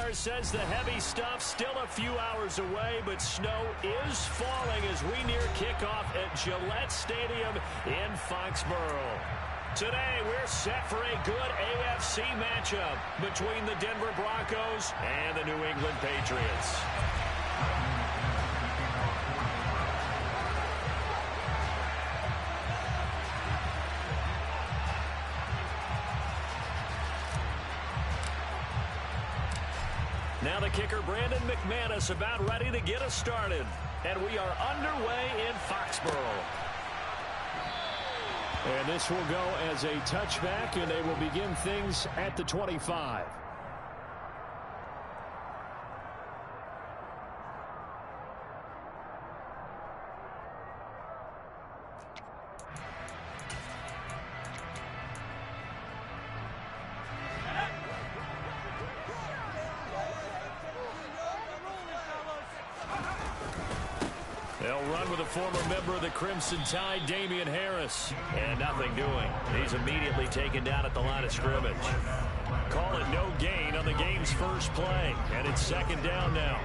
weather says the heavy stuff still a few hours away, but snow is falling as we near kickoff at Gillette Stadium in Foxborough. Today, we're set for a good AFC matchup between the Denver Broncos and the New England Patriots. Now the kicker, Brandon McManus, about ready to get us started. And we are underway in Foxborough. And this will go as a touchback, and they will begin things at the 25. They'll run with a former member of the Crimson Tide, Damian Harris. And nothing doing. He's immediately taken down at the line of scrimmage. Call it no gain on the game's first play. And it's second down now.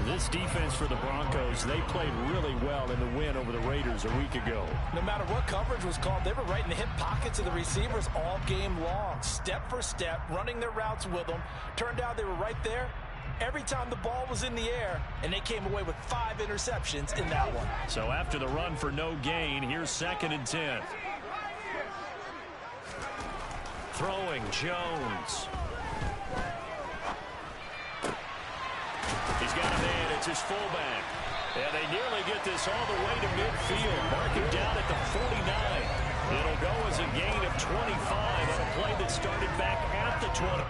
This defense for the Broncos, they played really well in the win over the Raiders a week ago. No matter what coverage was called, they were right in the hip pockets of the receivers all game long. Step for step, running their routes with them. Turned out they were right there every time the ball was in the air, and they came away with 5 interceptions in that one. So after the run for no gain, here's 2nd and 10. Throwing Jones. He's got a man. It's his fullback. And they nearly get this all the way to midfield. Mark it down at the 49. It'll go as a gain of 25 on a play that started back at the 20.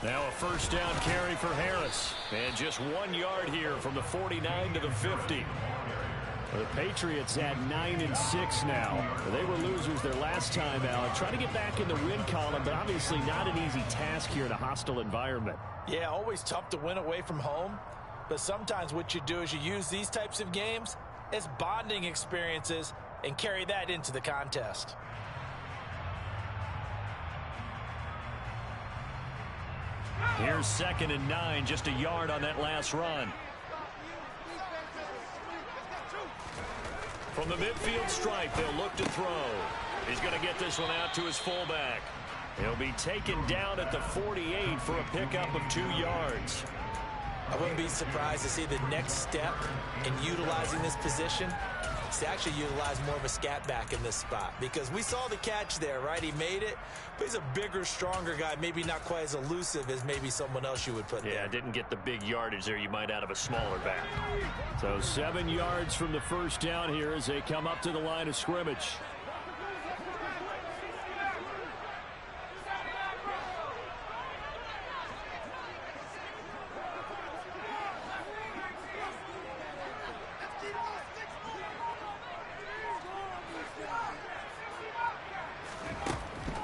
Now a first down carry for Harris. And just 1 yard here from the 49 to the 50. The Patriots at 9-6 now. They were losers their last time out. Trying to get back in the win column, but obviously not an easy task here in a hostile environment. Yeah, always tough to win away from home. But sometimes what you do is you use these types of games as bonding experiences and carry that into the contest. Here's 2nd and 9, just a yard on that last run. From the midfield stripe, they'll look to throw. He's going to get this one out to his fullback. He'll be taken down at the 48 for a pickup of 2 yards. I wouldn't be surprised to see the next step in utilizing this position is to actually utilize more of a scat back in this spot, because we saw the catch there, right? He made it, but he's a bigger, stronger guy, maybe not quite as elusive as maybe someone else you would put there. Yeah, didn't get the big yardage there you might out of a smaller back. So 7 yards from the first down here as they come up to the line of scrimmage.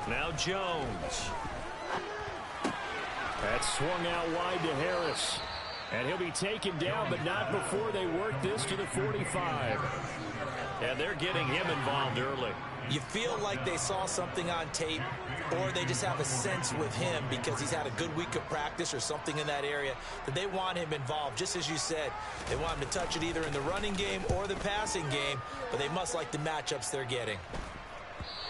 Now Jones. That's swung out wide to Harris. And he'll be taken down, but not before they work this to the 45. And they're getting him involved early. You feel like they saw something on tape or they just have a sense with him because he's had a good week of practice or something in that area that they want him involved. Just as you said, they want him to touch it either in the running game or the passing game, but they must like the matchups they're getting.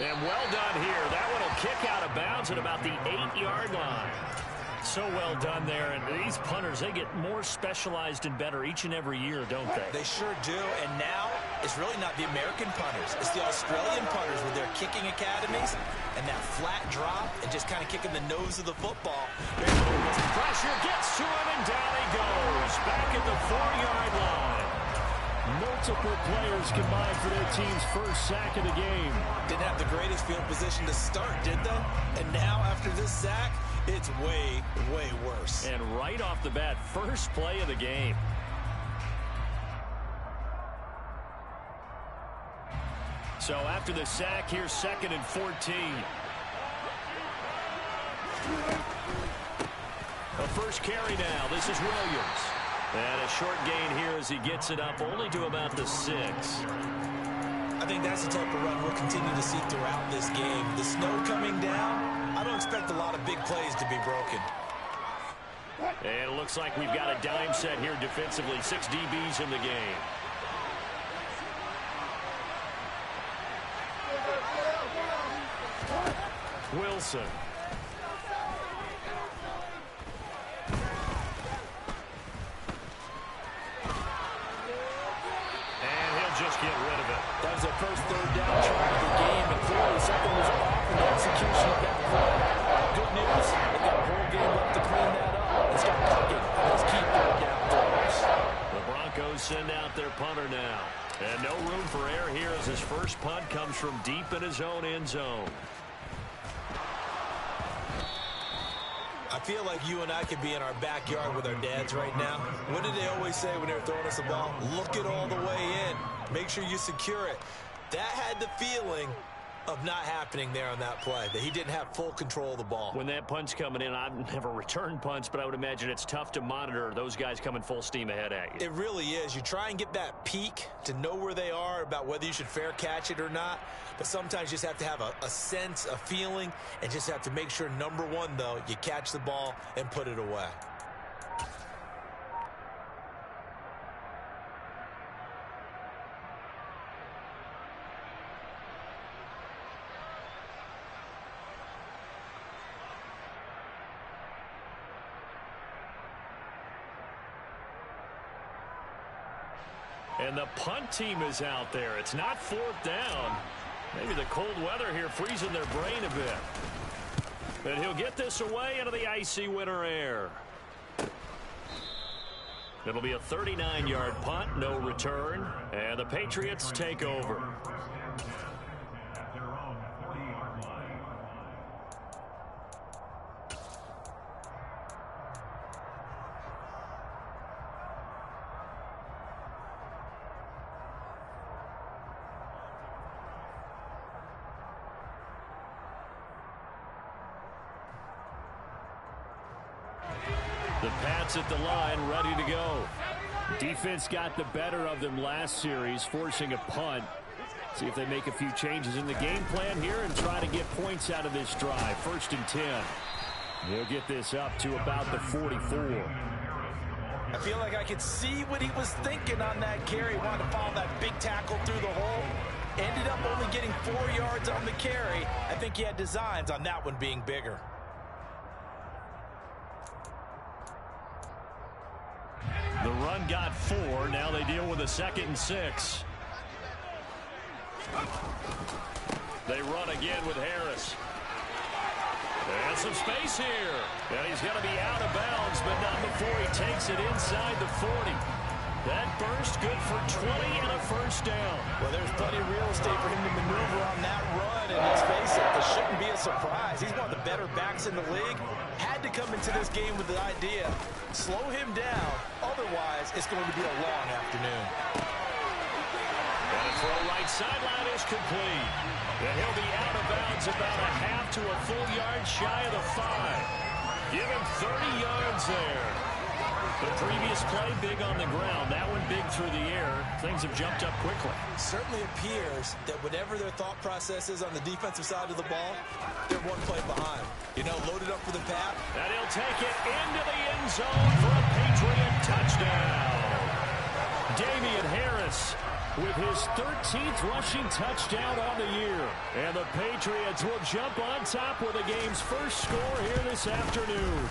And well done here. That one will kick out of bounds at about the 8-yard line. So well done there. And these punters, they get more specialized and better each and every year, don't they? They sure do. And now it's really not the American punters. It's the Australian punters with their kicking academies and that flat drop and just kind of kicking the nose of the football. Pressure gets to him, and down he goes. Back at the 4-yard line. Multiple players combined for their team's first sack of the game. Didn't have the greatest field position to start, did they? And now after this sack, it's way, way worse. And right off the bat, first play of the game. So after the sack, here's 2nd and 14. A first carry now. This is Williams. And a short gain here as he gets it up only to about the 6. I think that's the type of run we'll continue to see throughout this game. The snow coming down, I don't expect a lot of big plays to be broken. And it looks like we've got a dime set here defensively. 6 DBs in the game. Wilson. Just get rid of it. That was their first 3rd down try of the game, and clearly something was off in the execution of that play. Good news, they got a whole game left to clean that up. It's got Puckett on his key 3rd down throws. The Broncos send out their punter now. And no room for error here as his first punt comes from deep in his own end zone. I feel like you and I could be in our backyard with our dads right now. What did they always say when they were throwing us a ball? Look it all the way in. Make sure you secure it. That had the feeling of not happening there on that play, that he didn't have full control of the ball. When that punt's coming in, I've never returned punts, but I would imagine it's tough to monitor those guys coming full steam ahead at you. It really is. You try and get that peek to know where they are about whether you should fair catch it or not, but sometimes you just have to have a sense, a feeling, and just have to make sure, number one, though, you catch the ball and put it away. And the punt team is out there. It's not 4th down. Maybe the cold weather here freezing their brain a bit. And he'll get this away into the icy winter air. It'll be a 39-yard punt, no return. And the Patriots take over. The Pats at the line, ready to go. Defense got the better of them last series, forcing a punt. See if they make a few changes in the game plan here and try to get points out of this drive. 1st and 10. They'll get this up to about the 44. I feel like I could see what he was thinking on that carry. Wanted to follow that big tackle through the hole. Ended up only getting 4 yards on the carry. I think he had designs on that one being bigger. The run got 4. Now they deal with a 2nd and 6. They run again with Harris. And some space here. And he's going to be out of bounds, but not before he takes it inside the 40. That burst good for 20 and a first down. Well, there's plenty of real estate for him to maneuver on that run. And let's face it, this shouldn't be a surprise. He's one of the better backs in the league. Had to come into this game with the idea, slow him down. Otherwise, it's going to be a long afternoon. And a throw right sideline is complete. And he'll be out of bounds about a half to a full yard shy of the 5. Give him 30 yards there. The previous play, big on the ground. That one big through the air. Things have jumped up quickly. Certainly appears that whatever their thought process is on the defensive side of the ball, they're one play behind. You know, loaded up for the pass. And he'll take it into the end zone for a Patriot touchdown. Damian Harris with his 13th rushing touchdown on the year. And the Patriots will jump on top with the game's first score here this afternoon.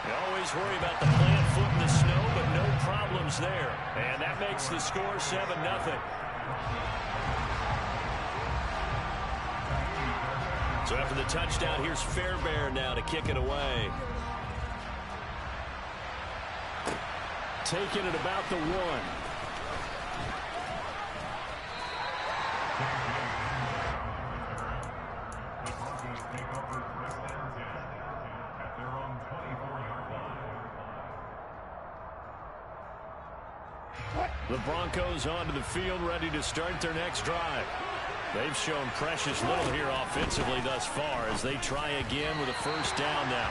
You always worry about the plant foot in the snow, but no problems there. And that makes the score 7-0. So after the touchdown, here's Fairbairn now to kick it away. Taking it about the 1. The Broncos onto the field, ready to start their next drive. They've shown precious little here offensively thus far as they try again with a first down now.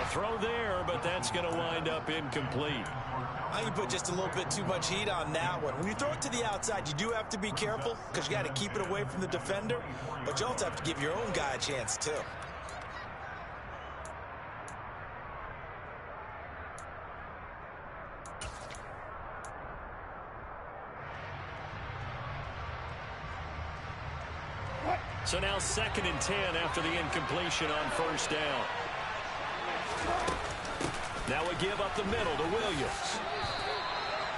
A throw there, but that's going to wind up incomplete. I think you put just a little bit too much heat on that one. When you throw it to the outside, you do have to be careful because you got to keep it away from the defender, but you also have to give your own guy a chance too. So now 2nd and 10 after the incompletion on first down. Now we give up the middle to Williams.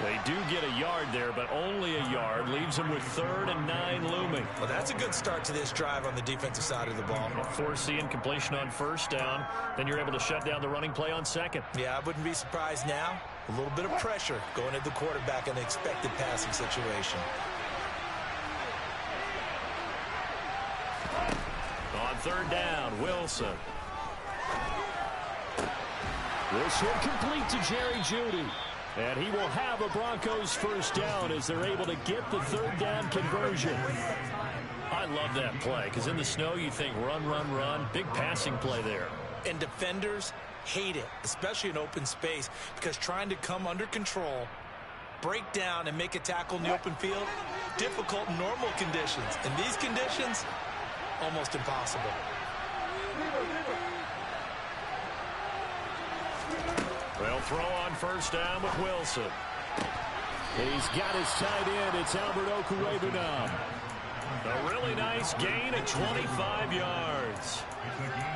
They do get a yard there, but only a yard. Leaves them with 3rd and 9 looming. Well, that's a good start to this drive on the defensive side of the ball. Force the incompletion on first down. Then you're able to shut down the running play on 2nd. Yeah, I wouldn't be surprised now. A little bit of pressure going at the quarterback in an expected passing situation. On 3rd down, Wilson. This hit complete to Jerry Jeudy. And he will have a Broncos first down as they're able to get the 3rd down conversion. I love that play because in the snow you think run, run, run. Big passing play there. And defenders hate it, especially in open space, because trying to come under control, break down, and make a tackle in the open field, difficult in normal conditions. In these conditions, almost impossible. They'll throw on first down with Wilson. He's got his tight end. It's Albert Okwuegbunam. A really nice gain of 25 yards.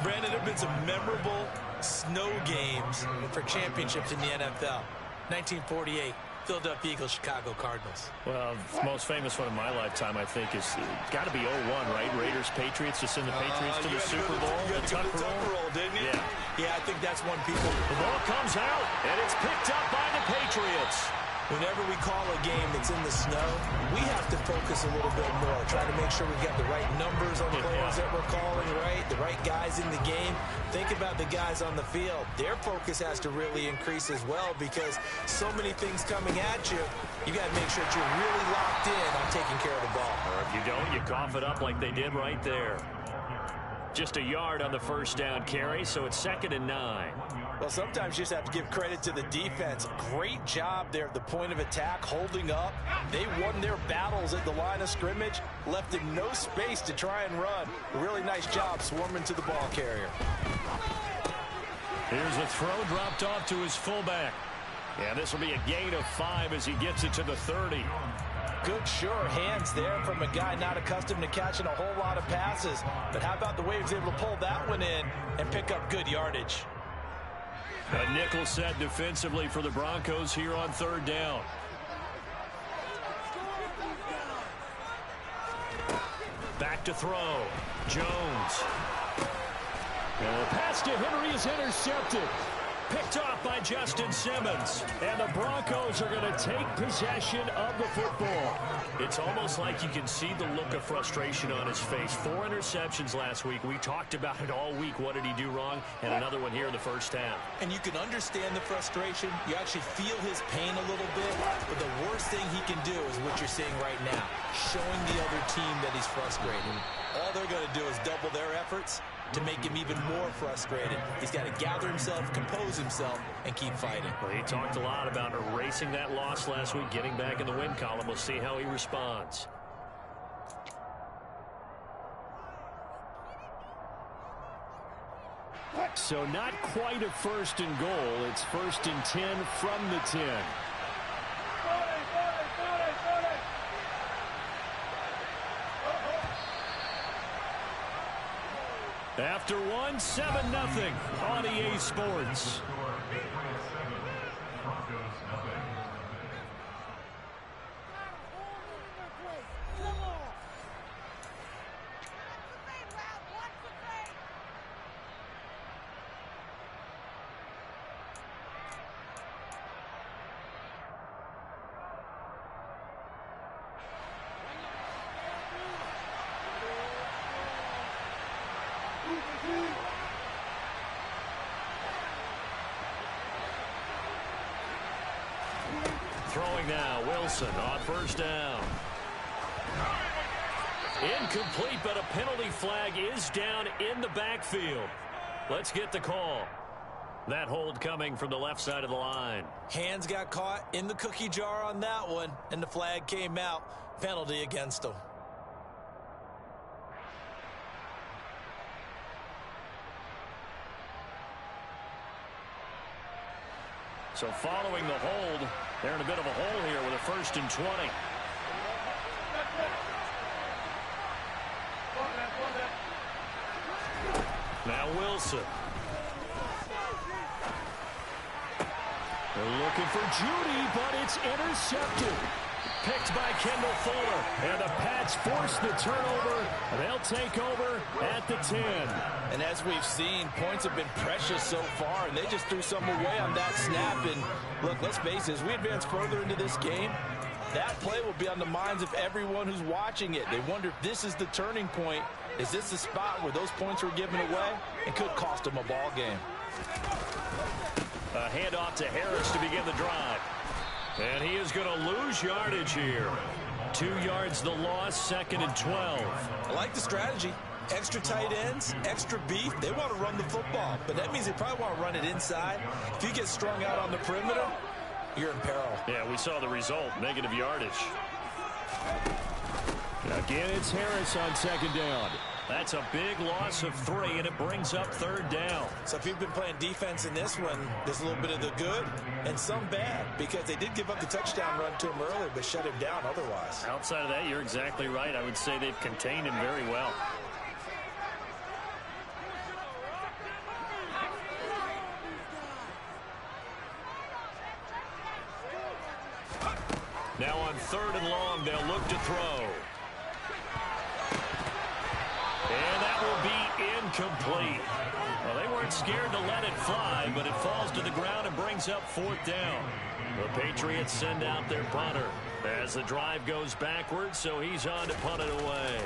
Brandon, there have been some memorable snow games for championships in the NFL. 1948. Philadelphia Eagles, Chicago Cardinals. Well, the most famous one in my lifetime, I think, is got to be 01, right? Raiders, Patriots, to send the Patriots to the Super Bowl. You had the tuck roll, didn't you? Yeah, I think that's one people. The ball comes out, and it's picked up by the Patriots. Whenever we call a game that's in the snow, we have to focus a little bit more. Try to make sure we've got the right numbers on the players that we're calling, right? The right guys in the game. Think about the guys on the field. Their focus has to really increase as well because so many things coming at you. You got to make sure that you're really locked in on taking care of the ball. Or if you don't, you cough it up like they did right there. Just a yard on the first down carry, so it's 2nd and 9. Well, sometimes you just have to give credit to the defense. Great job there at the point of attack, holding up. They won their battles at the line of scrimmage, left him no space to try and run. A really nice job swarming to the ball carrier. Here's a throw dropped off to his fullback. And this will be a gain of 5 as he gets it to the 30. Good, sure hands there from a guy not accustomed to catching a whole lot of passes. But how about the way he was able to pull that one in and pick up good yardage? A nickel set defensively for the Broncos here on 3rd down. Back to throw. Jones. And the pass to Henry is intercepted. Picked off by Justin Simmons. And the Broncos are going to take possession of the football. It's almost like you can see the look of frustration on his face. 4 interceptions last week. We talked about it all week. What did he do wrong? And another one here in the first half. And you can understand the frustration. You actually feel his pain a little bit. But the worst thing he can do is what you're seeing right now. Showing the other team that he's frustrated. All they're going to do is double their efforts to make him even more frustrated. He's got to gather himself, compose himself, and keep fighting. Well, he talked a lot about erasing that loss last week, getting back in the win column. We'll see how he responds. So not quite a first and goal. It's 1st and 10 from the 10. After one, 7-0 on EA Sports. Throwing now, Wilson on first down. Incomplete, but a penalty flag is down in the backfield. Let's get the call. That hold coming from the left side of the line. Hands got caught in the cookie jar on that one, and the flag came out. Penalty against him. So following the hold, they're in a bit of a hole here with a 1st and 20. Now Wilson. They're looking for Judy, but it's intercepted. Picked by Kendall Fuller. And the Pats force the turnover. They'll take over at the 10. And as we've seen, points have been precious so far, and they just threw some away on that snap. And look, let's face it, as we advance further into this game, that play will be on the minds of everyone who's watching it. They wonder if this is the turning point. Is this the spot where those points were given away? It could cost them a ball game. A handoff to Harris to begin the drive. And he is going to lose yardage here. 2 yards the loss, 2nd and 12. I like the strategy. Extra tight ends, extra beef. They want to run the football, but that means they probably want to run it inside. If you get strung out on the perimeter, you're in peril. Yeah, we saw the result, negative yardage. Again, it's Harris on 2nd down. That's a big loss of 3, and it brings up 3rd down. So if you've been playing defense in this one, there's a little bit of the good and some bad, because they did give up the touchdown run to him earlier, but shut him down otherwise. Outside of that, you're exactly right. I would say they've contained him very well. Now on 3rd and long, they'll look to throw. And that will be incomplete. Well, they weren't scared to let it fly, but it falls to the ground and brings up 4th down. The Patriots send out their punter as the drive goes backwards, so he's on to punt it away.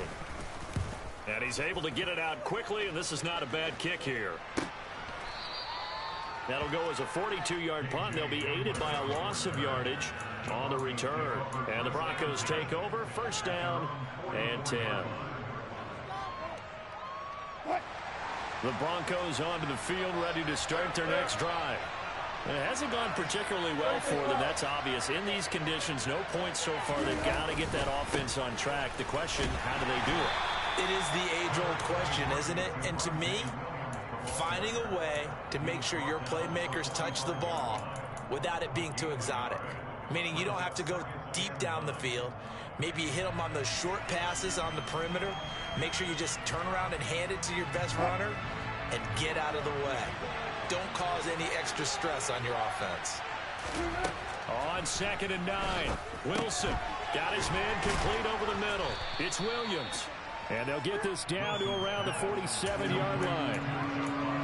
And he's able to get it out quickly, and this is not a bad kick here. That'll go as a 42-yard punt, and they'll be aided by a loss of yardage on the return. And the Broncos take over, 1st down and 10. The Broncos onto the field, ready to start their next drive. It hasn't gone particularly well for them, that's obvious. In these conditions, no points so far. They've got to get that offense on track. The question, how do they do it? It is the age-old question, isn't it? And to me, finding a way to make sure your playmakers touch the ball without it being too exotic. Meaning you don't have to go deep down the field. Maybe you hit them on those short passes on the perimeter. Make sure you just turn around and hand it to your best runner and get out of the way. Don't cause any extra stress on your offense. On 2nd and 9, Wilson got his man complete over the middle. It's Williams. And they'll get this down to around the 47-yard line.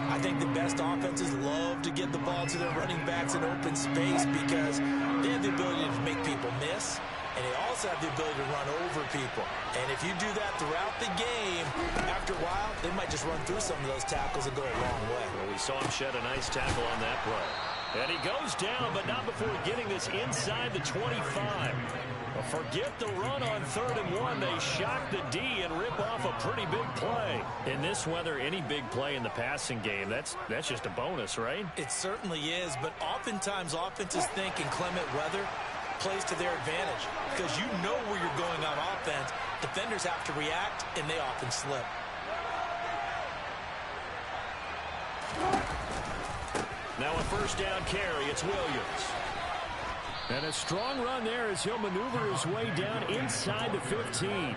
I think the best offenses love to get the ball to their running backs in open space because they have the ability to make people miss, and they also have the ability to run over people. And if you do that throughout the game, after a while, they might just run through some of those tackles and go a long way. Well, we saw him shed a nice tackle on that play. And he goes down, but not before getting this inside the 25. Well, forget the run on 3rd and 1. They shock the D and rip off a pretty big play. In this weather, any big play in the passing game, that's just a bonus, right? It certainly is, but oftentimes offenses think inclement weather plays to their advantage because you know where you're going on offense. Defenders have to react, and they often slip. Now a first down carry. It's Williams. And a strong run there as he'll maneuver his way down inside the 15.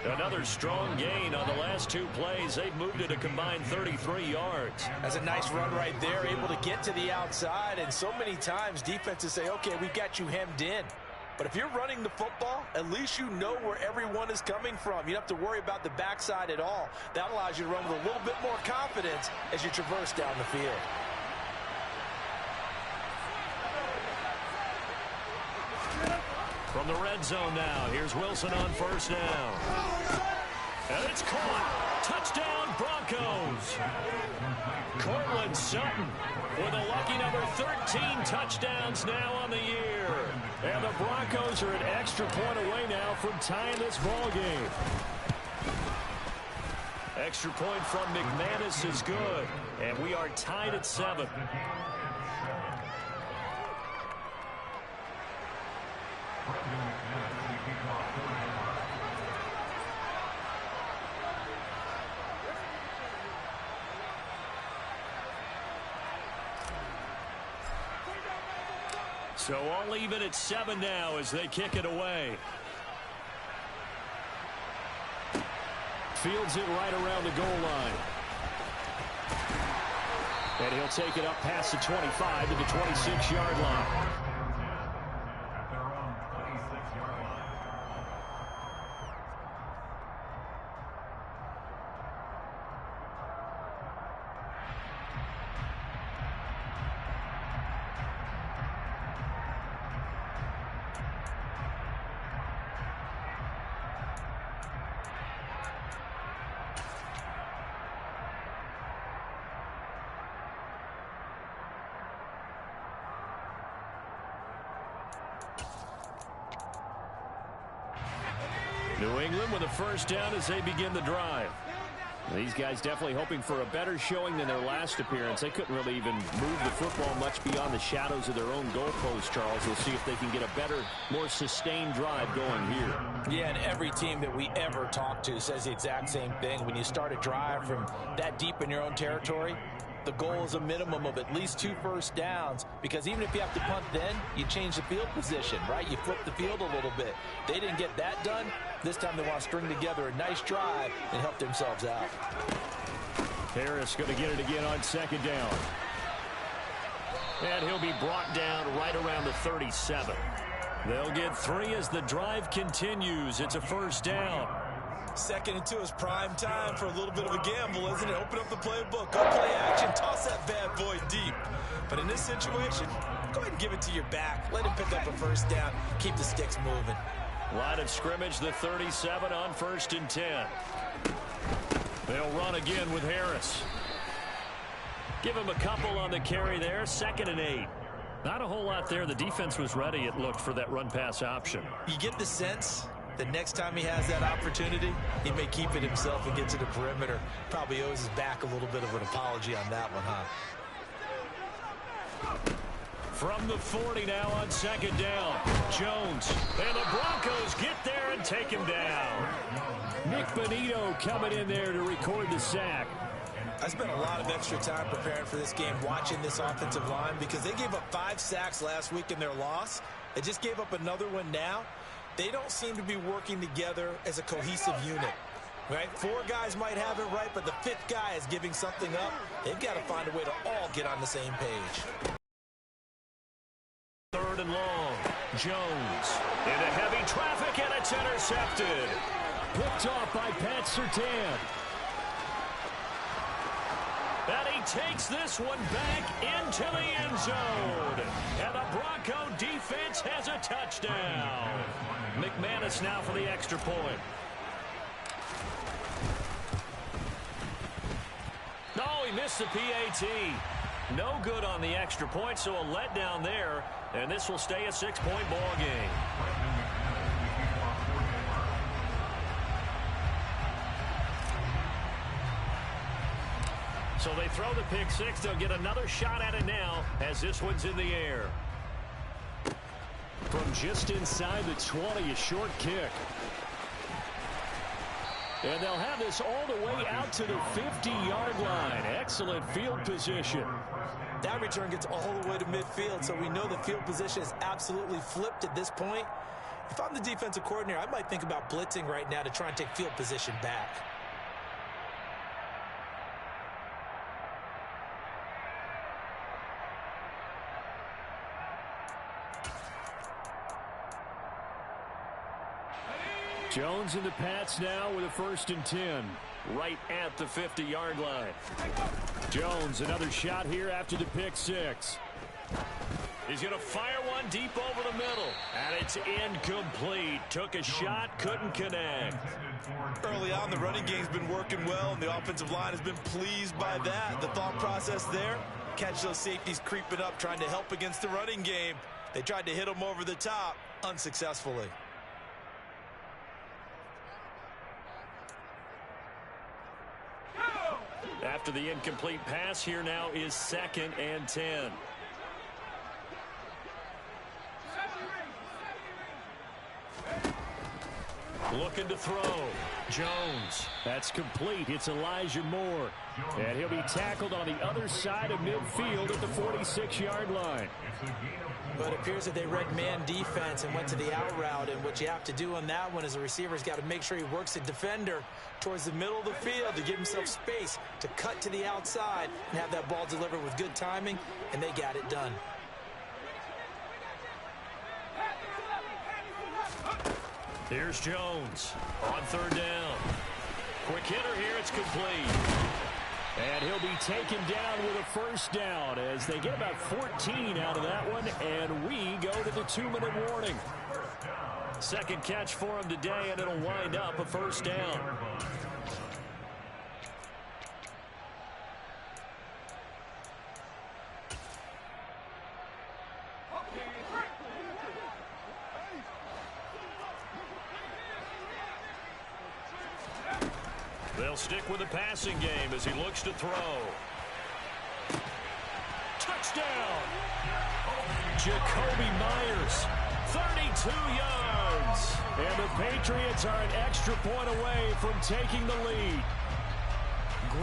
Another strong gain on the last 2 plays. They've moved it a combined 33 yards. That's a nice run right there, able to get to the outside. And so many times defenses say, okay, we've got you hemmed in. But if you're running the football, at least you know where everyone is coming from. You don't have to worry about the backside at all. That allows you to run with a little bit more confidence as you traverse down the field. From the red zone now, here's Wilson on first down. And it's caught. Touchdown, Broncos. Cortland Sutton with a lucky number 13 touchdowns now on the year. And the Broncos are an extra point away now from tying this ball game. Extra point from McManus is good. And we are tied at 7. So all even at 7 now as they kick it away. Fields it right around the goal line. And he'll take it up past the 25 to the 26-yard line. New England with a first down as they begin the drive. These guys definitely hoping for a better showing than their last appearance. They couldn't really even move the football much beyond the shadows of their own goalpost, Charles. We'll see if they can get a better, more sustained drive going here. Yeah, and every team that we ever talk to says the exact same thing. When you start a drive from that deep in your own territory, the goal is a minimum of at least 2 first downs, because even if you have to punt then, you change the field position, right? You flip the field a little bit. They didn't get that done. This time they want to string together a nice drive and help themselves out. Harris going to get it again on second down. And he'll be brought down right around the 37. They'll get 3 as the drive continues. It's a first down. 2nd and 2 is prime time for a little bit of a gamble, isn't it? Open up the playbook, go play action, toss that bad boy deep. But in this situation, go ahead and give it to your back. Let him pick up a first down. Keep the sticks moving. Line of scrimmage, the 37 on 1st and 10. They'll run again with Harris. Give him a couple on the carry there. 2nd and 8. Not a whole lot there. The defense was ready, it looked, for that run-pass option. You get the sense that next time he has that opportunity, he may keep it himself and get to the perimeter. Probably owes his back a little bit of an apology on that one, huh? From the 40 now on 2nd down. Jones. And the Broncos get there and take him down. Nick Bonito coming in there to record the sack. I spent a lot of extra time preparing for this game, watching this offensive line, because they gave up 5 sacks last week in their loss. They just gave up another one now. They don't seem to be working together as a cohesive unit. Right? 4 guys might have it right, but the 5th guy is giving something up. They've got to find a way to all get on the same page. 3rd and long. Jones into heavy traffic, and it's intercepted. Picked off by Pat Surtain. And he takes this one back into the end zone. And the Bronco defense has a touchdown. McManus now for the extra point. No, he missed the PAT. No good on the extra point, so a letdown there, and this will stay a 6-point ball game. So they throw the pick six. They'll get another shot at it now as this one's in the air. From just inside the 20, a short kick. And they'll have this all the way out to the 50-yard line. Excellent field position. That return gets all the way to midfield, so we know the field position is absolutely flipped at this point. If I'm the defensive coordinator, I might think about blitzing right now to try and take field position back. Jones in the Pats now with a 1st and 10. Right at the 50-yard line. Jones, another shot here after the pick six. He's going to fire one deep over the middle. And it's incomplete. Took a shot, couldn't connect. Early on, the running game's been working well, and the offensive line has been pleased by that. The thought process there, catch those safeties creeping up, trying to help against the running game. They tried to hit them over the top, unsuccessfully. After the incomplete pass, here now is 2nd and 10. Looking to throw. Jones. That's complete. It's Elijah Moore. And he'll be tackled on the other side of midfield at the 46-yard line. But it appears that they read man defense and went to the out route. And what you have to do on that one is the receiver's got to make sure he works the defender towards the middle of the field to give himself space to cut to the outside and have that ball delivered with good timing, and they got it done. Here's Jones on 3rd down. Quick hitter here. It's complete. And he'll be taken down with a 1st down as they get about 14 out of that one, and we go to the 2-minute warning. 2nd catch for him today, and it'll wind up a 1st down. They'll stick with the passing game as he looks to throw. Touchdown! Jacoby Myers, 32 yards. And the Patriots are an extra point away from taking the lead.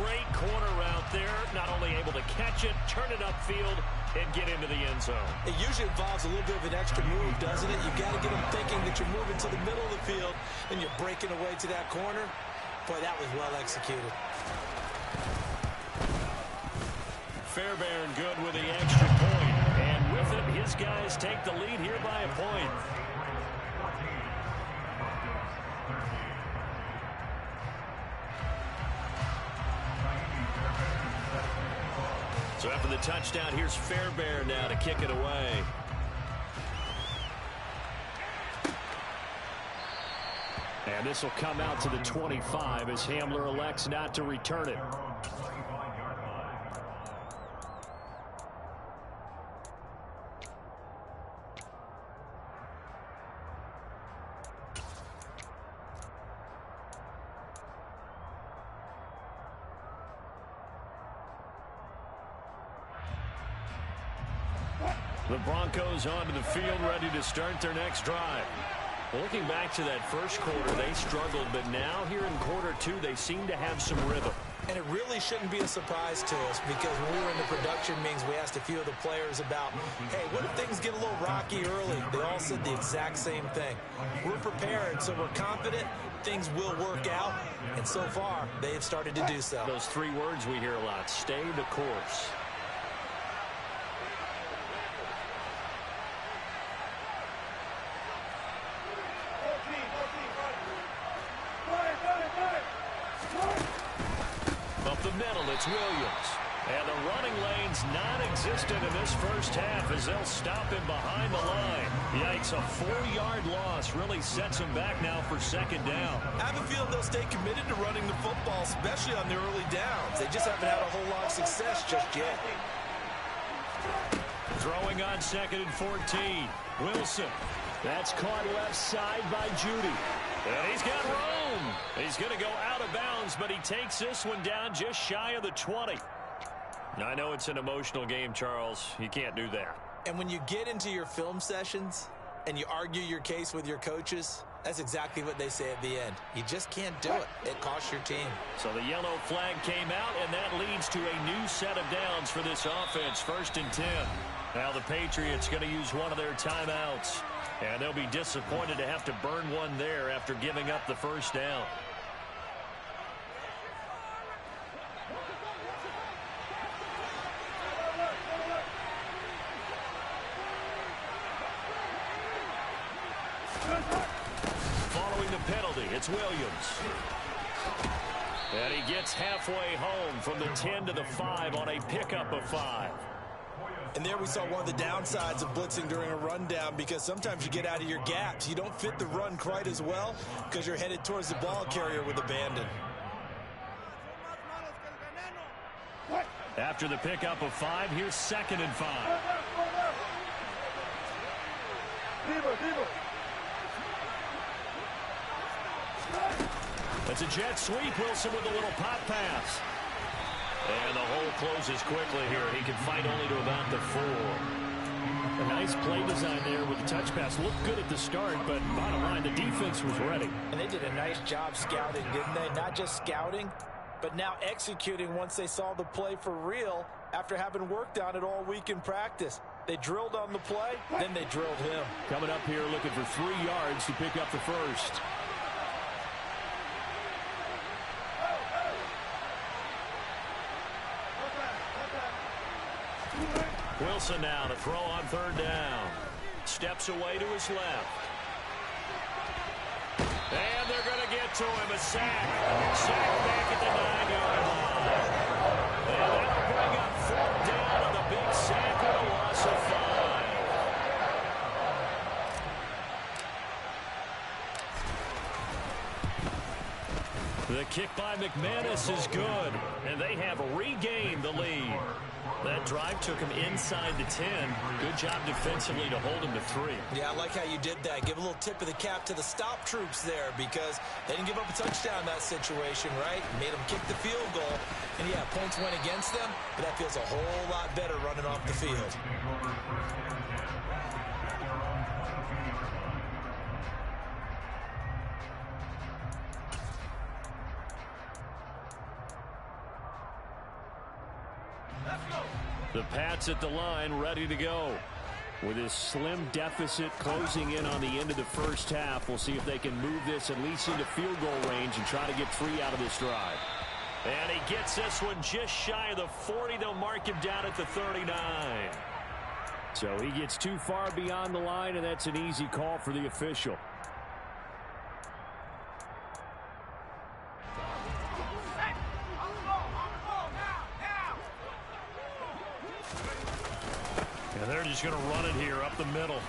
Great corner route there. Not only able to catch it, turn it upfield, and get into the end zone. It usually involves a little bit of an extra move, doesn't it? You've got to get them thinking that you're moving to the middle of the field, and you're breaking away to that corner. Boy, that was well executed. Fairbairn good with the extra point. And with it, his guys take the lead here by a point. So after the touchdown, here's Fairbairn now to kick it away. And this will come out to the 25 as Hamler elects not to return it. The Broncos onto the field, ready to start their next drive. Looking back to that first quarter, they struggled, but now here in quarter 2, they seem to have some rhythm. And it really shouldn't be a surprise to us, because when we were in the production meetings, we asked a few of the players about, hey, what if things get a little rocky early? They all said the exact same thing. We're prepared, so we're confident things will work out, and so far, they have started to do so. Those 3 words we hear a lot: stay the course. Up the middle, it's Williams. And the running lane's non-existent in this first half as they'll stop him behind the line. Yikes, a 4-yard loss really sets him back now for 2nd down. I have a feeling they'll stay committed to running the football, especially on the early downs. They just haven't had a whole lot of success just yet. Throwing on 2nd and 14. Wilson. That's caught left side by Judy. And he's got room. He's going to go out of bounds, but he takes this one down just shy of the 20. I know it's an emotional game, Charles. You can't do that. And when you get into your film sessions and you argue your case with your coaches, that's exactly what they say at the end. You just can't do it. It costs your team. So the yellow flag came out, and that leads to a new set of downs for this offense. 1st and 10. Now the Patriots going to use one of their timeouts. And they'll be disappointed to have to burn one there after giving up the first down. Following the penalty, it's Williams. And he gets halfway home from the 10 to the 5 on a pickup of 5. And there we saw one of the downsides of blitzing during a rundown, because sometimes you get out of your gaps. You don't fit the run quite as well because you're headed towards the ball carrier with abandon. After the pickup of 5, here's 2nd and 5. It's a jet sweep. Wilson with a little pop pass. And the hole closes quickly here. He can fight only to about the 4. A nice play design there with the touch pass. Looked good at the start, but bottom line, the defense was ready. And they did a nice job scouting, didn't they? Not just scouting, but now executing once they saw the play for real after having worked on it all week in practice. They drilled on the play, then they drilled him. Coming up here looking for 3 yards to pick up the first. Wilson now to throw on 3rd down. Steps away to his left. And they're going to get to him. A sack. Sack back at the 9-yard line. And that'll bring up 4th down on the big sack with a loss of 5. The kick by McManus is good. And they have regained the lead. That drive took him inside the 10. Good job defensively to hold him to 3. Yeah, I like how you did that. Give a little tip of the cap to the stop troops there, because they didn't give up a touchdown in that situation, right? Made them kick the field goal. And, yeah, points went against them, but that feels a whole lot better running off the field. The Pats at the line, ready to go. With his slim deficit closing in on the end of the first half, we'll see if they can move this at least into field goal range and try to get 3 out of this drive. And he gets this one just shy of the 40. They'll mark him down at the 39. So he gets too far beyond the line, and that's an easy call for the official. And they're just going to run it here up the middle.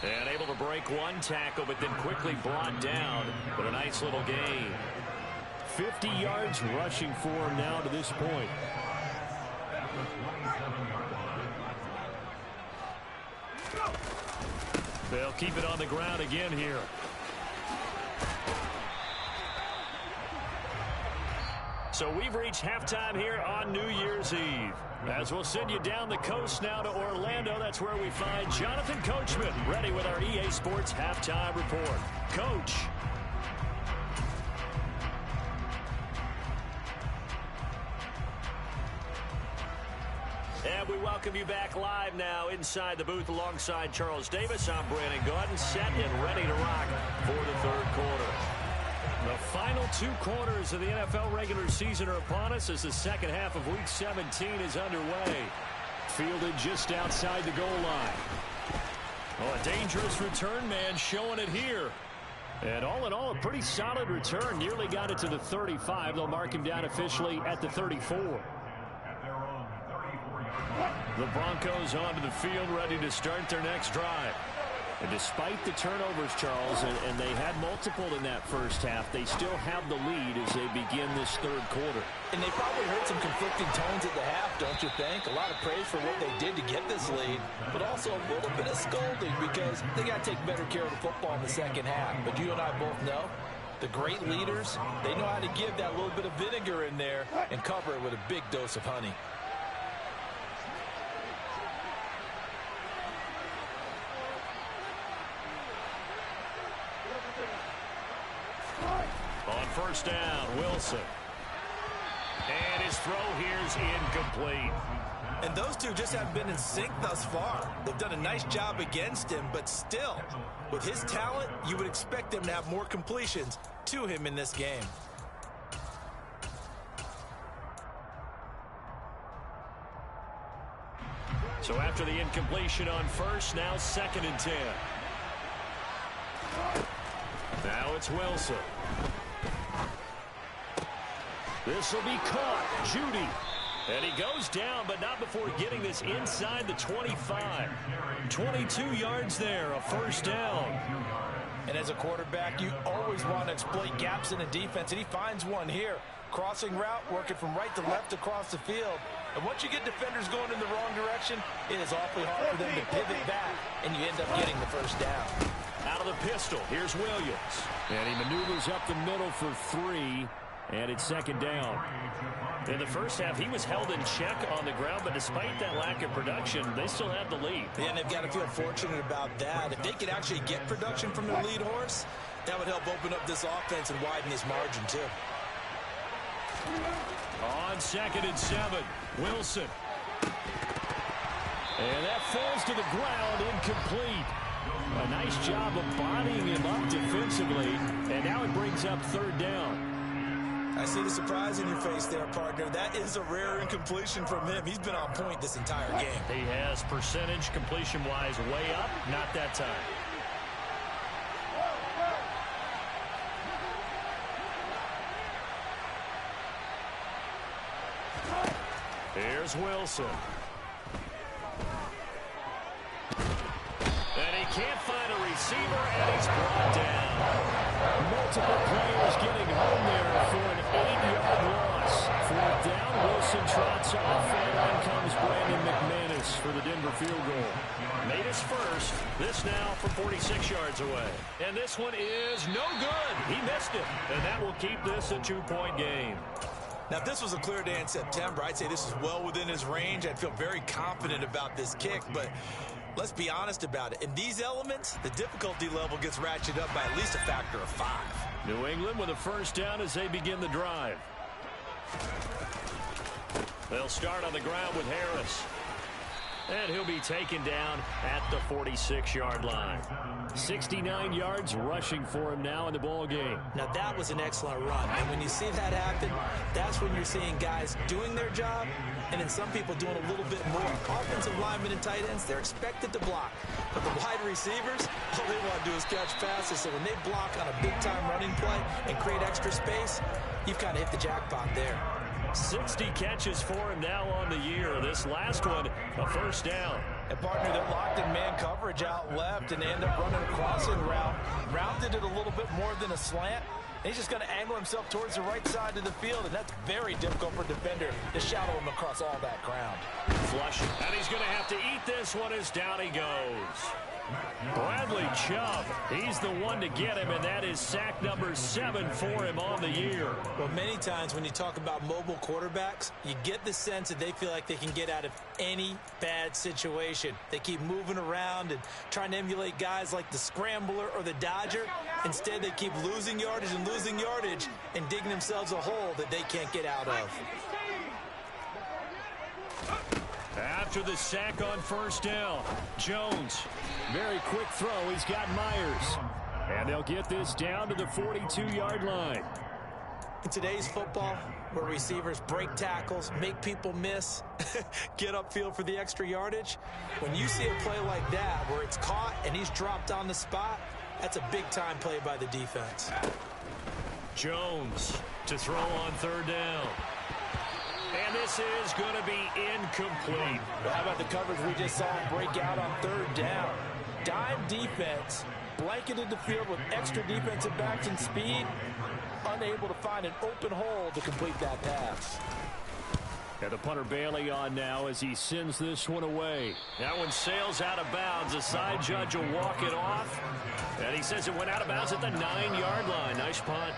And able to break one tackle, but then quickly brought down. But a nice little gain. 50 yards rushing for him now to this point. They'll keep it on the ground again here. So we've reached halftime here on New Year's Eve. As we'll send you down the coast now to Orlando, that's where we find Jonathan Coachman, ready with our EA Sports Halftime Report. Coach. And we welcome you back live now inside the booth alongside Charles Davis. I'm Brandon Gaudin, set and ready to rock for the 3rd quarter. The final 2 quarters of the NFL regular season are upon us as the second half of Week 17 is underway. Fielded just outside the goal line. Oh, a dangerous return man showing it here. And all in all, a pretty solid return. Nearly got it to the 35. They'll mark him down officially at the 34. The Broncos onto the field, ready to start their next drive. And despite the turnovers, Charles, and they had multiple in that first half, they still have the lead as they begin this third quarter. And they probably heard some conflicting tones at the half, don't you think? A lot of praise for what they did to get this lead, but also a little bit of scolding because they got to take better care of the football in the second half. But you and I both know the great leaders, they know how to give that little bit of vinegar in there and cover it with a big dose of honey. On first down, Wilson. And his throw here's incomplete. And those two just haven't been in sync thus far. They've done a nice job against him, but still, with his talent, you would expect him to have more completions to him in this game. So after the incompletion on first, now 2nd and 10. Now it's Wilson. This will be caught. Judy. And he goes down, but not before getting this inside the 25. 22 yards there, a first down. And as a quarterback, you always want to exploit gaps in the defense, and he finds one here. Crossing route, working from right to left across the field. And once you get defenders going in the wrong direction, it is awfully hard for them to pivot back, and you end up getting the first down. Out of the pistol, here's Williams. And he maneuvers up the middle for 3, and it's 2nd down. In the first half, he was held in check on the ground, but despite that lack of production, they still have the lead. Yeah, and they've got to feel fortunate about that. If they could actually get production from their lead horse, that would help open up this offense and widen this margin, too. On 2nd and 7, Wilson. And that falls to the ground, incomplete. A nice job of bodying him up defensively, and now it brings up 3rd down. I see the surprise in your face there, partner. That is a rare incompletion from him. He's been on point this entire game. He has percentage completion-wise way up, not that time. Here's Wilson. And he can't find a receiver, and he's brought down. Multiple players getting home there for an 8-yard loss. 4th down, Wilson trots off, and on comes Brandon McManus for the Denver field goal. Made his first. This now from 46 yards away. And this one is no good. He missed it. And that will keep this a 2-point game. Now, if this was a clear day in September, I'd say this is well within his range. I'd feel very confident about this kick, but let's be honest about it. In these elements, the difficulty level gets ratcheted up by at least a factor of 5. New England with a first down as they begin the drive. They'll start on the ground with Harris. And he'll be taken down at the 46-yard line. 69 yards rushing for him now in the ball game. Now, that was an excellent run. And when you see that happen, that's when you're seeing guys doing their job and then some people doing a little bit more. Offensive linemen and tight ends, they're expected to block. But the wide receivers, all they want to do is catch passes. So when they block on a big-time running play and create extra space, you've kind of hit the jackpot there. 60 catches for him now on the year. This last one, a first down. And, partner, they're locked in man coverage out left, and they end up running a crossing route. Rounded it a little bit more than a slant. And he's just going to angle himself towards the right side of the field, and that's very difficult for a defender to shadow him across all that ground. Flush, and he's going to have to eat this one as down he goes. Bradley Chubb, he's the one to get him, and that is sack number 7 for him on the year. Well, many times when you talk about mobile quarterbacks, you get the sense that they feel like they can get out of any bad situation. They keep moving around and trying to emulate guys like the Scrambler or the Dodger. Instead, they keep losing yardage and digging themselves a hole that they can't get out of. After the sack on first down, Jones. Very quick throw. He's got Myers. And they'll get this down to the 42-yard line. In today's football, where receivers break tackles, make people miss, get upfield for the extra yardage, when you see a play like that where it's caught and he's dropped on the spot, that's a big-time play by the defense. Jones to throw on third down. And this is going to be incomplete. Well, how about the coverage we just saw him break out on third down? dime defense, blanketed the field with extra defensive backs and speed, unable to find an open hole to complete that pass. And the punter Bailey on now as he sends this one away. That one sails out of bounds. The side judge will walk it off. And he says it went out of bounds at the 9-yard line. Nice punt.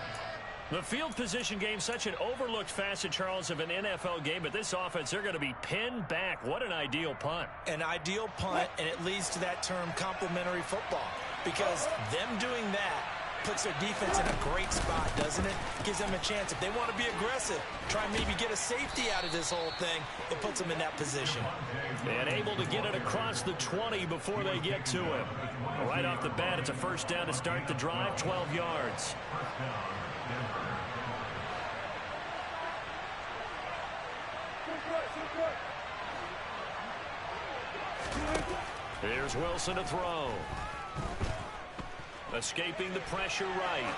The field position game, such an overlooked facet, Charles, of an NFL game. But this offense, they're going to be pinned back. What an ideal punt. An ideal punt, and it leads to that term complementary football. Because them doing that puts their defense in a great spot, doesn't it? Gives them a chance. If they want to be aggressive, try and maybe get a safety out of this whole thing, it puts them in that position. And able to get it across the 20 before they get to him. Right off the bat, it's a first down to start the drive, 12 yards. Here's Wilson to throw. Escaping the pressure right.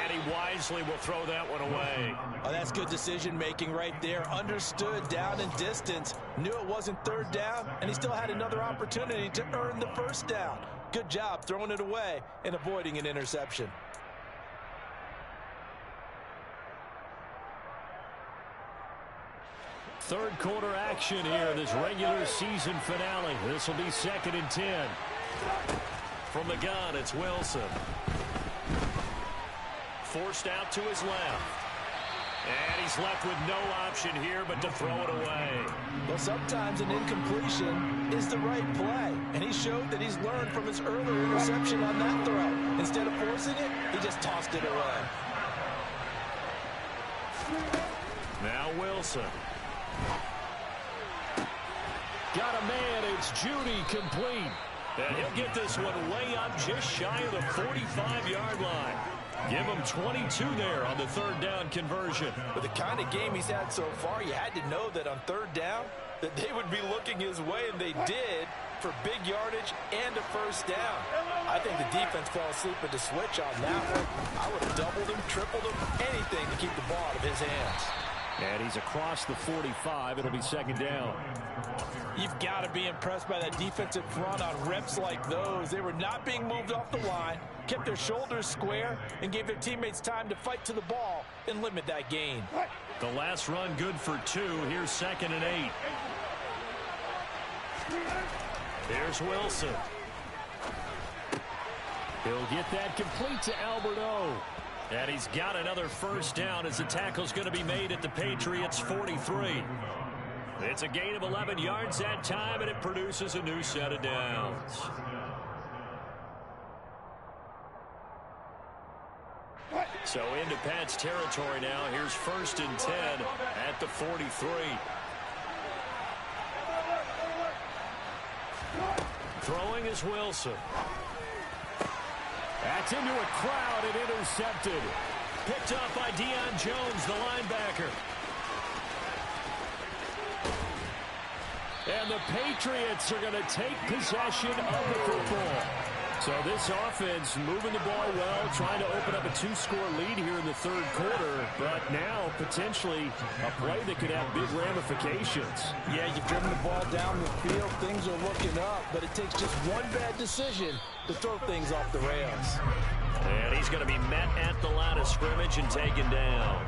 And he wisely will throw that one away. Oh, that's good decision-making right there. Understood down and distance. Knew it wasn't third down, and he still had another opportunity to earn the first down. Good job throwing it away and avoiding an interception. Third quarter action here, this regular season finale. This will be 2nd and 10. From the gun, it's Wilson. Forced out to his left. And he's left with no option here but to throw it away. Well, sometimes an incompletion is the right play. And he showed that he's learned from his earlier interception on that throw. Instead of forcing it, he just tossed it away. Now Wilson. Got a man, it's Judy, complete. And he'll get this one way up just shy of the 45-yard line. Give him 22 there on the third down conversion. With the kind of game he's had so far, you had to know that on third down that they would be looking his way, and they did, for big yardage and a first down. I think the defense fell asleep at the switch on that one. I would have doubled him, tripled him, anything to keep the ball out of his hands. And he's across the 45. It'll be 2nd down. You've got to be impressed by that defensive front on reps like those. They were not being moved off the line, kept their shoulders square, and gave their teammates time to fight to the ball and limit that gain. The last run good for 2. Here's 2nd and 8. Here's Wilson. He'll get that complete to Alberto. And he's got another first down as the tackle's going to be made at the Patriots' 43. It's a gain of 11 yards that time, and it produces a new set of downs. So into Pat's territory now. Here's 1st and 10 at the 43. Throwing is Wilson. That's into a crowd and intercepted. Picked up by Deion Jones, the linebacker. And the Patriots are going to take possession of the football. So this offense moving the ball well, trying to open up a 2-score lead here in the third quarter. But now potentially a play that could have big ramifications. Yeah, you've driven the ball down the field. Things are looking up, but it takes just one bad decision to throw things off the rails. And he's going to be met at the line of scrimmage and taken down.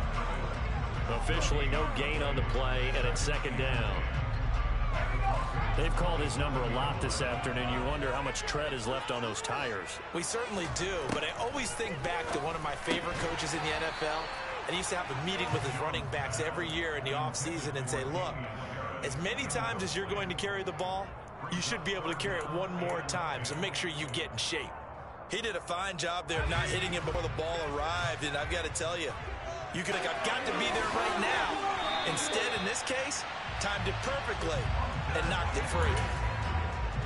Officially no gain on the play, and it's 2nd down. They've called his number a lot this afternoon. You wonder how much tread is left on those tires. We certainly do, but I always think back to one of my favorite coaches in the NFL. And he used to have a meeting with his running backs every year in the offseason and say, look, as many times as you're going to carry the ball, you should be able to carry it one more time, so make sure you get in shape. He did a fine job there of not hitting him before the ball arrived, and I've got to tell you, you could have got to be there right now. Instead, in this case, timed it perfectly and knocked it free.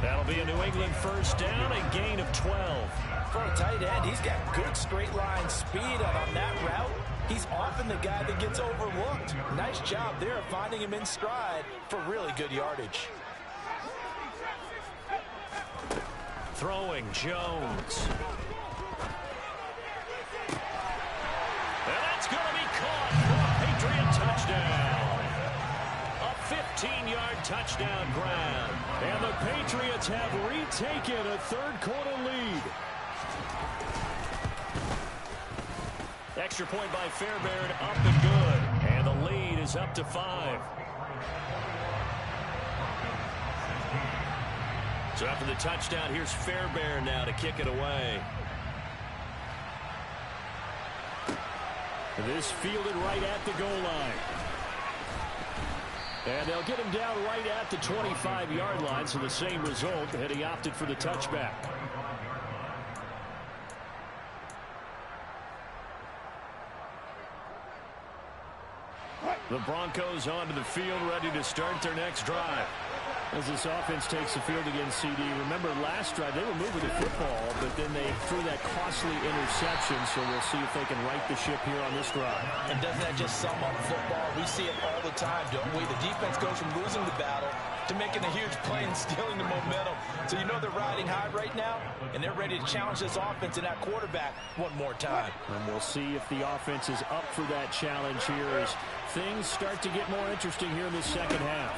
That'll be a New England first down, a gain of 12. For a tight end, he's got good straight line speed, and on that route, he's often the guy that gets overlooked. Nice job there of finding him in stride for really good yardage. Throwing Jones. And that's going to be caught for a Patriot touchdown. A 15-yard 40-yard touchdown grab. And the Patriots have retaken a third-quarter lead. Extra point by Fairbairn, up and good. And the lead is up to 5. So after the touchdown, here's Fairbairn now to kick it away. This fielded right at the goal line. And they'll get him down right at the 25-yard line, so the same result, and he opted for the touchback. The Broncos onto the field, ready to start their next drive. As this offense takes the field against CD. Remember last drive, they were moving the football, but then they threw that costly interception, so we'll see if they can right the ship here on this drive. And doesn't that just sum up football? We see it all the time, don't we? The defense goes from losing the battle to making a huge play and stealing the momentum. So you know they're riding high right now, and they're ready to challenge this offense and that quarterback one more time. And we'll see if the offense is up for that challenge here as things start to get more interesting here in the second half.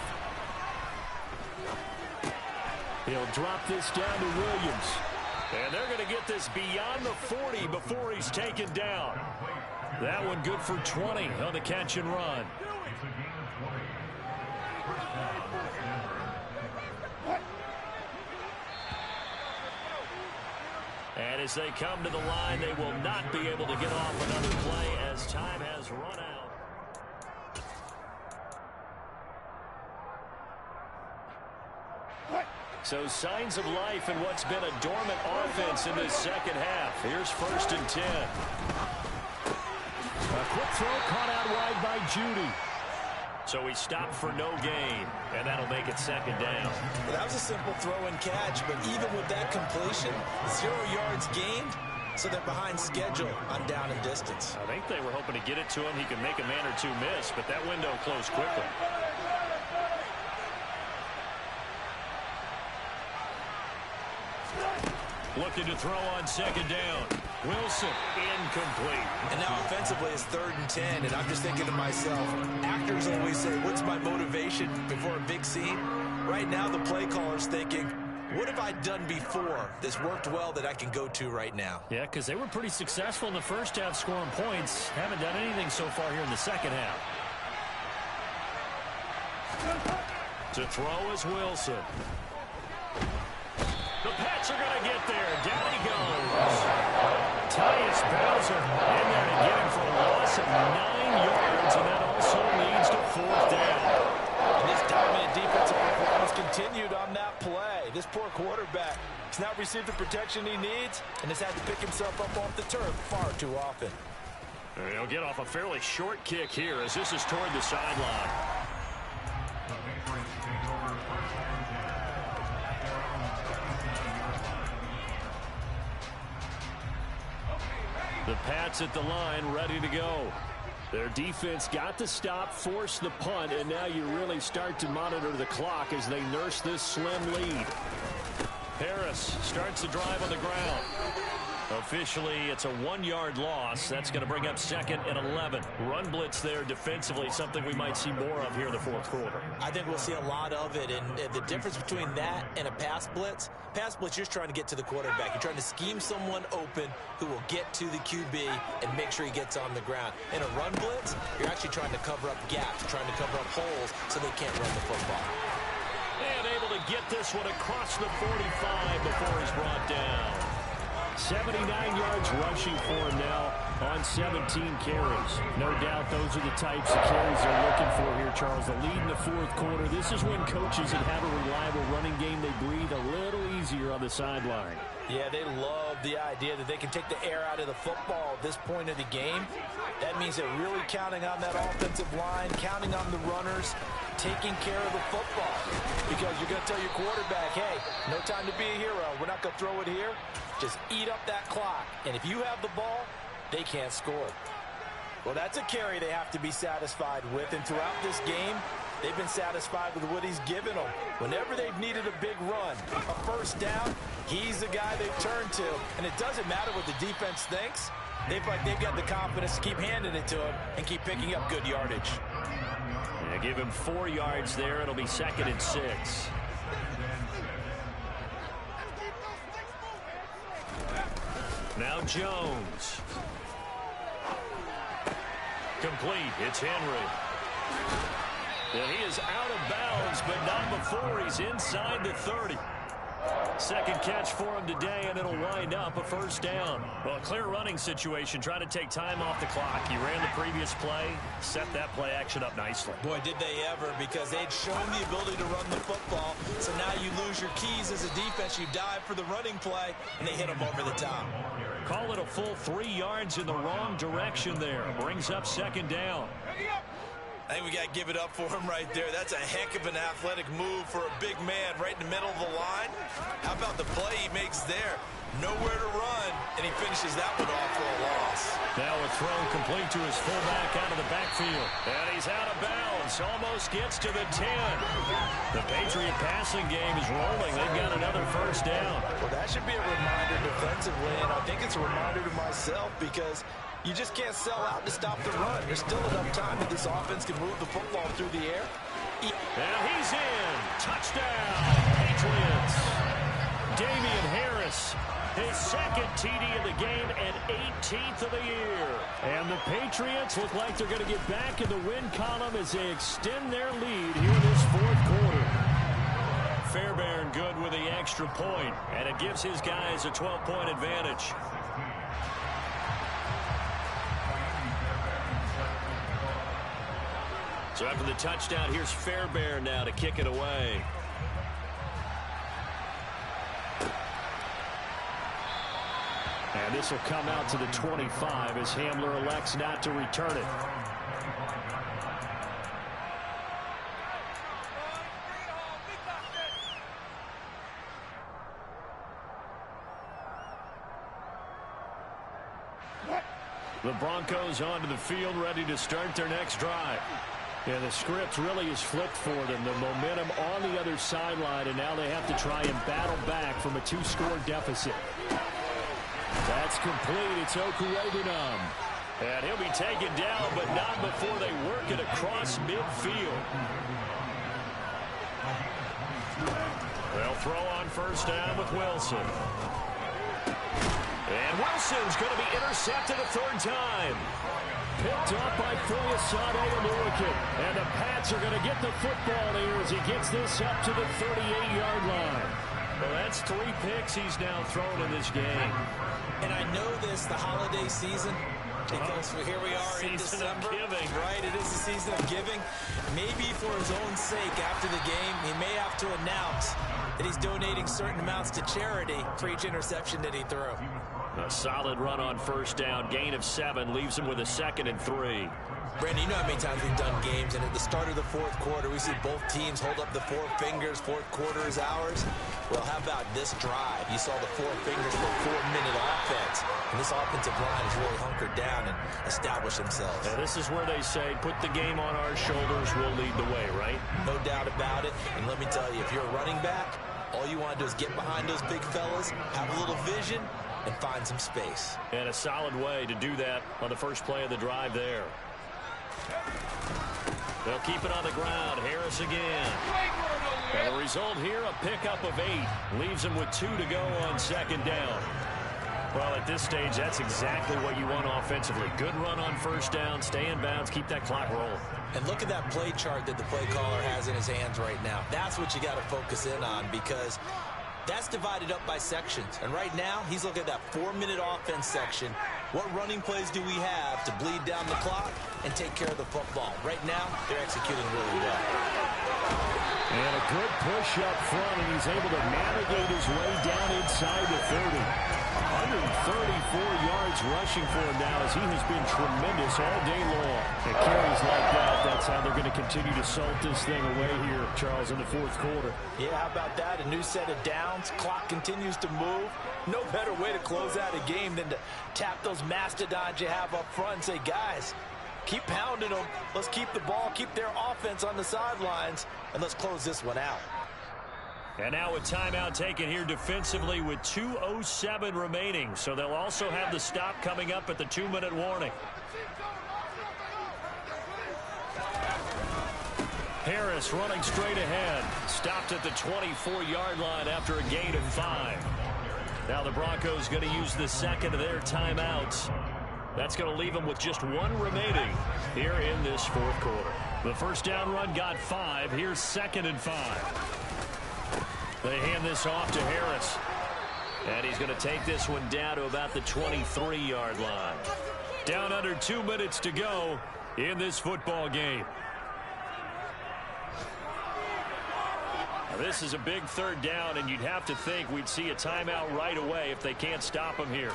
He'll drop this down to Williams. And they're going to get this beyond the 40 before he's taken down. That one good for 20 on the catch and run. And as they come to the line, they will not be able to get off another play as time has run out. So signs of life in what's been a dormant offense in this second half. Here's 1st and 10. A quick throw caught out wide by Judy. So he stopped for no gain, and that'll make it 2nd down. Well, that was a simple throw and catch, but even with that completion, 0 yards gained, so they're behind schedule on down and distance. I think they were hoping to get it to him. He could make a man or two miss, but that window closed quickly. Looking to throw on 2nd down. Wilson, incomplete. And now offensively it's 3rd and 10, and I'm just thinking to myself, actors always say, what's my motivation before a big scene? Right now the play caller's thinking, what have I done before that's worked well that I can go to right now? Yeah, because they were pretty successful in the first half scoring points. Haven't done anything so far here in the second half. To throw is Wilson. The Pats are going to get there. Down he goes. Tyus Bowser in there to get him for a loss of 9 yards, and that also leads to 4th down. And this dominant defensive performance continued on that play. This poor quarterback has not received the protection he needs and has had to pick himself up off the turf far too often. And he'll get off a fairly short kick here as this is toward the sideline. The Pats at the line, ready to go. Their defense got the stop, forced the punt, and now you really start to monitor the clock as they nurse this slim lead. Harris starts the drive on the ground. Officially, it's a 1-yard loss. That's going to bring up 2nd and 11. Run blitz there defensively, something we might see more of here in the 4th quarter. I think we'll see a lot of it, and the difference between that and a pass blitz, you're just trying to get to the quarterback. You're trying to scheme someone open who will get to the QB and make sure he gets on the ground. In a run blitz, you're actually trying to cover up gaps, trying to cover up holes so they can't run the football. And able to get this one across the 45 before he's brought down. 79 yards rushing for him now on 17 carries. No doubt those are the types of carries they're looking for here, Charles. The lead in the 4th quarter. This is when coaches that have a reliable running game, they breathe a little easier on the sideline. Yeah, they love the idea that they can take the air out of the football at this point of the game. That means they're really counting on that offensive line, counting on the runners, taking care of the football. Because you're going to tell your quarterback, hey, no time to be a hero. We're not going to throw it here. Just eat up that clock. And if you have the ball, they can't score. Well, that's a carry they have to be satisfied with. And throughout this game, they've been satisfied with what he's given them. Whenever they've needed a big run, a 1st down, he's the guy they've turned to. And it doesn't matter what the defense thinks. They've got the confidence to keep handing it to him and keep picking up good yardage. And give him 4 yards there. It'll be 2nd and 6. Now Jones. Complete. It's Henry. And he is out of bounds, but not before he's inside the 30. Second catch for him today, and it'll wind up a 1st down. Well, a clear running situation. Trying to take time off the clock. He ran the previous play, set that play action up nicely. Boy, did they ever, because they'd shown the ability to run the football. So now you lose your keys as a defense. You dive for the running play, and they hit him over the top. Call it a full 3 yards in the wrong direction there. Brings up 2nd down. I think we got to give it up for him right there. That's a heck of an athletic move for a big man right in the middle of the line. How about the play he makes there? Nowhere to run, and he finishes that one off for a loss. Now a throw complete to his fullback out of the backfield. And he's out of bounds. Almost gets to the 10. The Patriot passing game is rolling. They've got another 1st down. Well, that should be a reminder defensively, and I think it's a reminder to myself because you just can't sell out to stop the run. There's still enough time that this offense can move the football through the air. And he's in. Touchdown, Patriots. Damian Harris, his 2nd TD of the game and 18th of the year. And the Patriots look like they're going to get back in the win column as they extend their lead here in this 4th quarter. Fairbairn good with the extra point, and it gives his guys a 12-point advantage. So after the touchdown, here's Fairbairn now to kick it away. And this will come out to the 25 as Hamler elects not to return it. The Broncos onto the field, ready to start their next drive. Yeah, the script really is flipped for them. The momentum on the other sideline, and now they have to try and battle back from a 2-score deficit. That's complete. It's Okurebenum. And he'll be taken down, but not before they work it across midfield. They'll throw on 1st down with Wilson. And Wilson's going to be intercepted a 3rd time. Picked up by Foyesade Aluakin. And the Pats are going to get the football here as he gets this up to the 38-yard line. Well, that's 3 picks he's now thrown in this game. And I know this, the holiday season, because here we are in December. Right, it is the season of giving. Maybe for his own sake, after the game, he may have to announce that he's donating certain amounts to charity for each interception that he threw. A solid run on 1st down. Gain of 7 leaves him with a 2nd and 3. Brandon, you know how many times we've done games, and at the start of the 4th quarter, we see both teams hold up the 4 fingers. 4th quarter is ours. Well, how about this drive? You saw the 4 fingers for a 4-minute offense, and this offensive line has really hunkered down and established themselves. Now, this is where they say, put the game on our shoulders, we'll lead the way, right? No doubt about it, and let me tell you, if you're a running back, all you want to do is get behind those big fellas, have a little vision, and find some space. And a solid way to do that on the first play of the drive there. They'll keep it on the ground. Harris again. And the result here, a pickup of 8. Leaves him with 2 to go on 2nd down. Well, at this stage, that's exactly what you want offensively. Good run on 1st down. Stay in bounds. Keep that clock rolling. And look at that play chart that the play caller has in his hands right now. That's what you got to focus in on, because that's divided up by sections. And right now, he's looking at that 4-minute offense section. What running plays do we have to bleed down the clock and take care of the football? Right now, they're executing really well. And a good push up front, and he's able to navigate his way down inside the 30. 134 yards rushing for him now, as he has been tremendous all day long. And carries like that, that's how they're going to continue to salt this thing away here, Charles, in the 4th quarter. Yeah, how about that? A new set of downs. Clock continues to move. No better way to close out a game than to tap those mastodons you have up front and say, guys, keep pounding them. Let's keep the ball, keep their offense on the sidelines, and let's close this one out. And now a timeout taken here defensively with 2:07 remaining. So they'll also have the stop coming up at the 2-minute warning. Harris running straight ahead. Stopped at the 24-yard line after a gain of 5. Now the Broncos going to use the second of their timeouts. That's going to leave them with just 1 remaining here in this fourth quarter. The first down run got 5. Here's 2nd and 5. They hand this off to Harris. And he's going to take this one down to about the 23-yard line. Down under 2 minutes to go in this football game. Now, this is a big third down, and you'd have to think we'd see a timeout right away if they can't stop him here.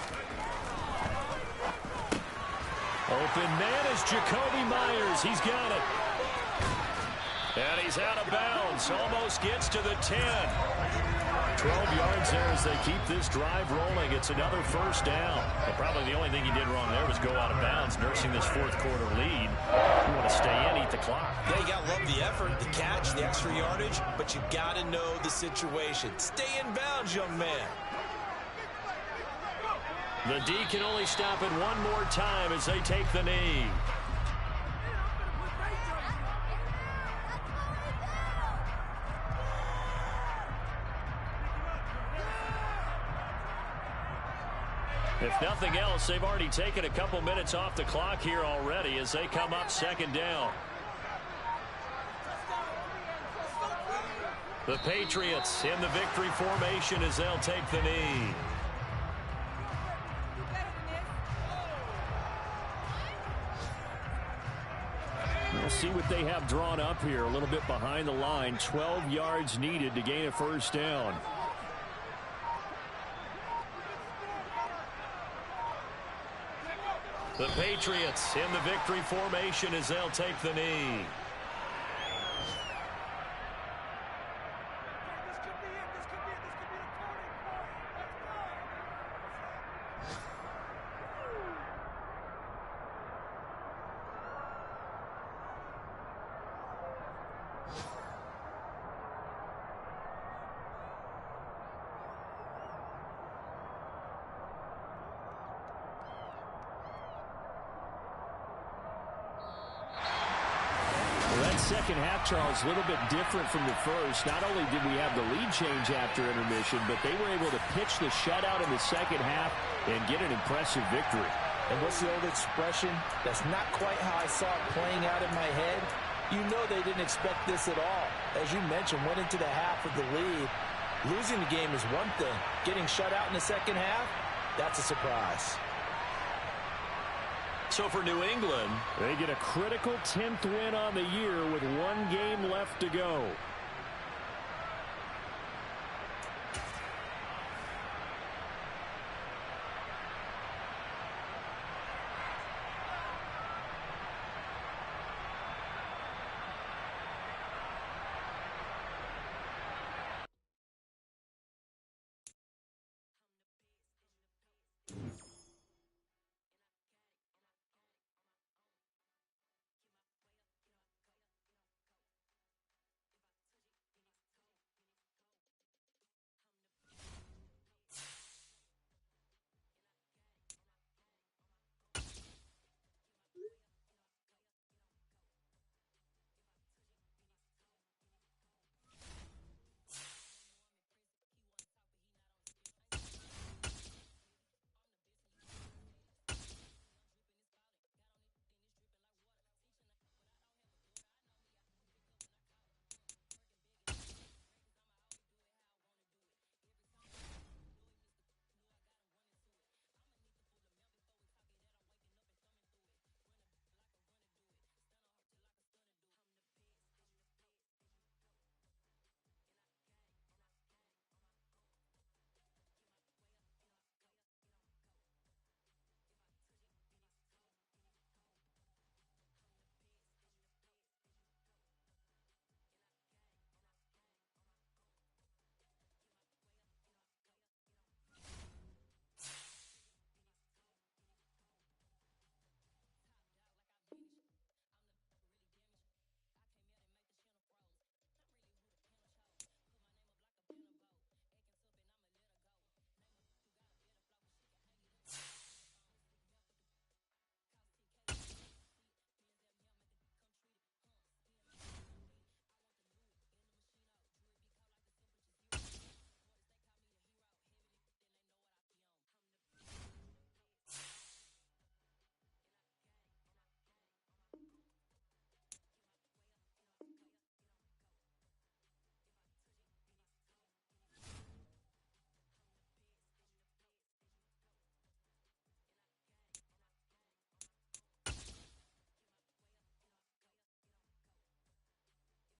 Open man is Jacoby Myers. He's got it. And he's out of bounds. Almost gets to the 10. 12 yards there as they keep this drive rolling. It's another first down. But probably the only thing he did wrong there was go out of bounds, nursing this fourth quarter lead. You want to stay in, eat the clock. Yeah, you got to love the effort, the catch, the extra yardage, but you got to know the situation. Stay in bounds, young man. The D can only stop it one more time as they take the knee. If nothing else, they've already taken a couple minutes off the clock here already as they come up 2nd down. The Patriots in the victory formation as they'll take the knee. We'll see what they have drawn up here. A little bit behind the line. 12 yards needed to gain a first down. The Patriots in the victory formation as they'll take the knee. Second half, Charles, a little bit different from the first. Not only did we have the lead change after intermission, but they were able to pitch the shutout in the second half and get an impressive victory. And what's the old expression? That's not quite how I saw it playing out in my head. You know they didn't expect this at all. As you mentioned, went into the half with the lead. Losing the game is one thing. Getting shut out in the second half, that's a surprise. So for New England, they get a critical 10th win on the year with 1 game left to go.